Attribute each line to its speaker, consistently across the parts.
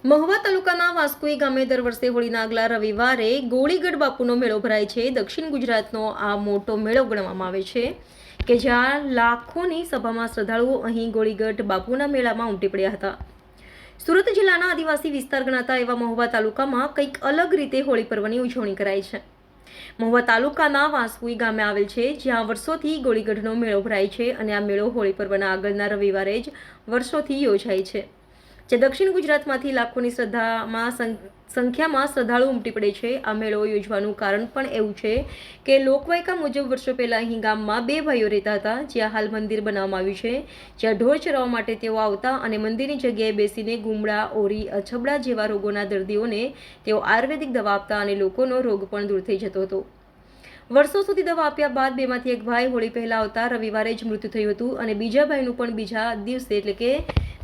Speaker 1: મહુવા તાલુકાના વાસ્કોઈ ગામે દર વર્ષે હોળીના આગલા રવિવારે ગોળીગઢ બાપુનો મેળો ભરાય છે। દક્ષિણ ગુજરાતનો આ મોટો મેળો ગણવામાં આવે છે કે જ્યાં લાખોની સભામાં શ્રદ્ધાળુઓ અહીં ગોળીગઢ બાપુના મેળામાં ઉમટી પડ્યા હતા। સુરત જિલ્લાના આદિવાસી વિસ્તાર ગણાતા એવા મહુવા તાલુકામાં કંઈક અલગ રીતે હોળી પર્વની ઉજવણી કરાય છે। મહુવા તાલુકાના વાસ્કોઈ ગામે આવેલ છે જ્યાં વર્ષોથી ગોળીગઢનો મેળો ભરાય છે અને આ મેળો હોળી પર્વના આગળના રવિવારે જ વર્ષોથી યોજાય છે। જે દક્ષિણ ગુજરાતમાંથી લાખોની સંખ્યામાં શ્રદ્ધાળુ ઉમટી પડે છે। આ મેળો યોજવાનું કારણ પણ એવું છે કે લોકવાયકા મુજબ વર્ષો પહેલા અહીં ગામમાં બે ભાઈઓ રહેતા હતા જ્યાં હાલ મંદિર બનાવવામાં આવ્યું છે, જ્યાં ઢોર ચરાવવા માટે તેઓ આવતા અને મંદિરની જગ્યાએ બેસીને ગુમડા, ઓરી, અછબડા જેવા રોગોના દર્દીઓને તેઓ આયુર્વેદિક દવા આપતા અને લોકોનો રોગ પણ દૂર થઈ જતો હતો। વર્ષો સુધી દવા આપ્યા બાદ બેમાંથી એક ભાઈ હોળી પહેલા આવતા રવિવારે જ મૃત્યુ થયું હતું અને બીજા ભાઈનું પણ બીજા દિવસે એટલે કે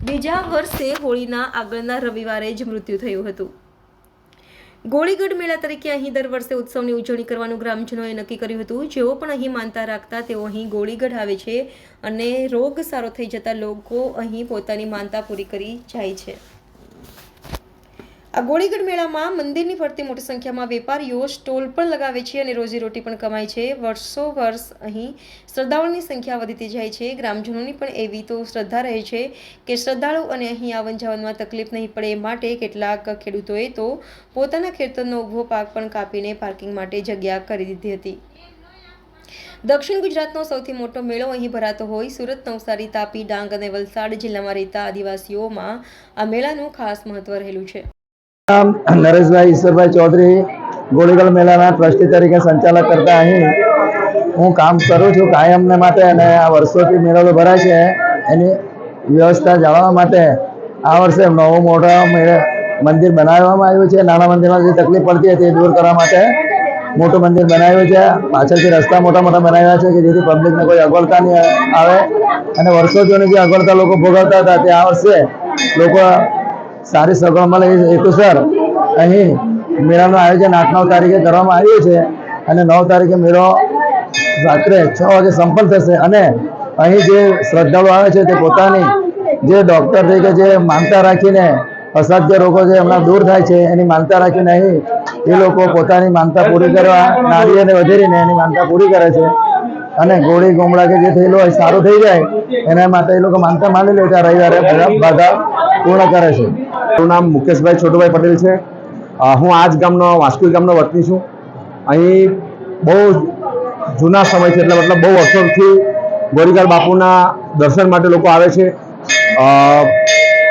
Speaker 1: બીજા વર્ષે હોળીના આગળના રવિવારે જ મૃત્યુ થયું હતું। ગોળીગઢ મેળા તરીકે અહીં દર વર્ષે ઉત્સવની ઉજવણી કરવાનું ગ્રામજનોએ નક્કી કર્યું હતું। જેઓ પણ અહીં માનતા રાખતા તેઓ અહીં ગોળીગઢ આવે છે અને રોગ સારો થઈ જતા લોકો અહીં પોતાની માનતા પૂરી કરી જાય છે। આ ગોળીગઢ મેળામાં મંદિરની ફરતે મોટી સંખ્યામાં વેપારીઓ સ્ટોલ પણ લગાવે છે અને રોજીરોટી પણ કમાય છે। વર્ષો વર્ષ અહીં શ્રદ્ધાળુઓની સંખ્યા વધતી જાય છે। ગ્રામજનોની પણ એવી તો શ્રદ્ધા રહે છે કે શ્રદ્ધાળુ અને અહીં આવન જાવનમાં તકલીફ નહીં પડે માટે કેટલાક ખેડૂતોએ તો પોતાના ખેતરનો ઊભો પાક પણ કાપીને પાર્કિંગ માટે જગ્યા કરી દીધી હતી। દક્ષિણ ગુજરાતનો સૌથી મોટો મેળો અહીં ભરાતો હોય સુરત, નવસારી, તાપી, ડાંગ અને વલસાડ જિલ્લામાં રહેતા આદિવાસીઓમાં આ મેળાનું ખાસ મહત્વ રહેલું છે।
Speaker 2: નરેશભાઈ ઈશ્વરભાઈ ચૌધરી ગોળીગઢ મેળાના ટ્રસ્ટી તરીકે સંચાલક કરતા અહીં હું કામ કરું છું કાયમને માટે અને આ વર્ષોથી મેળો ભરાય છે એની વ્યવસ્થા જાળવવા માટે આ વર્ષે નવું મોટું મંદિર બનાવવામાં આવ્યું છે। નાના મંદિરમાં જે તકલીફ પડતી હતી એ દૂર કરવા માટે મોટું મંદિર બનાવ્યું છે। પાછળથી રસ્તા મોટા મોટા બનાવ્યા છે કે જેથી પબ્લિકને કોઈ અગવડતા નહીં આવે અને વર્ષો જૂની જે અગવડતા લોકો ભોગવતા હતા તે આ વર્ષે લોકો સારી સગવડ મળે એ હેતુસર અહીં મેળાનું આયોજન 8-9 તારીખે કરવામાં આવ્યું છે અને 9 તારીખે મેળો રાત્રે 6 વાગે સંપન્ન થશે અને અહીં જે શ્રદ્ધાળુ આવે છે તે પોતાની જે ડૉક્ટર છે કે જે માનતા રાખીને અસાધ્ય રોગો જે હમણાં દૂર થાય છે એની માનતા રાખીને અહીં એ લોકો પોતાની માનતા પૂરી કરવા નાળિયેરને વધેરીને એની માનતા પૂરી કરે છે અને ગોળી ગોમડા કે જે થયેલું હોય સારું થઈ જાય એના માટે એ લોકો માનતા માની લે છે। રવિવારે બાધા પૂર્ણ કરે છે।
Speaker 3: મારું નામ મુકેશભાઈ છોટુભાઈ પટેલ છે। હું આ જ ગામનો વાસ્કોઈ ગામનો વતની છું। અહીં બહુ જૂના સમયથી એટલે મતલબ બહુ વર્ષોથી ગોળીગઢ બાપુના દર્શન માટે લોકો આવે છે।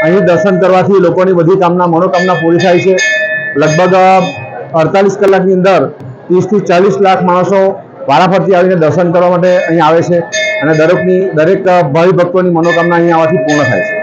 Speaker 3: અહીં દર્શન કરવાથી લોકોની બધી મનોકામના પૂરી થાય છે। લગભગ 48 કલાકની અંદર 30 થી 40 લાખ માણસો વારાફરતી આવીને દર્શન કરવા માટે અહીં આવે છે અને દરેક ભાવિ ભક્તોની મનોકામના અહીં આવવાથી પૂર્ણ થાય છે।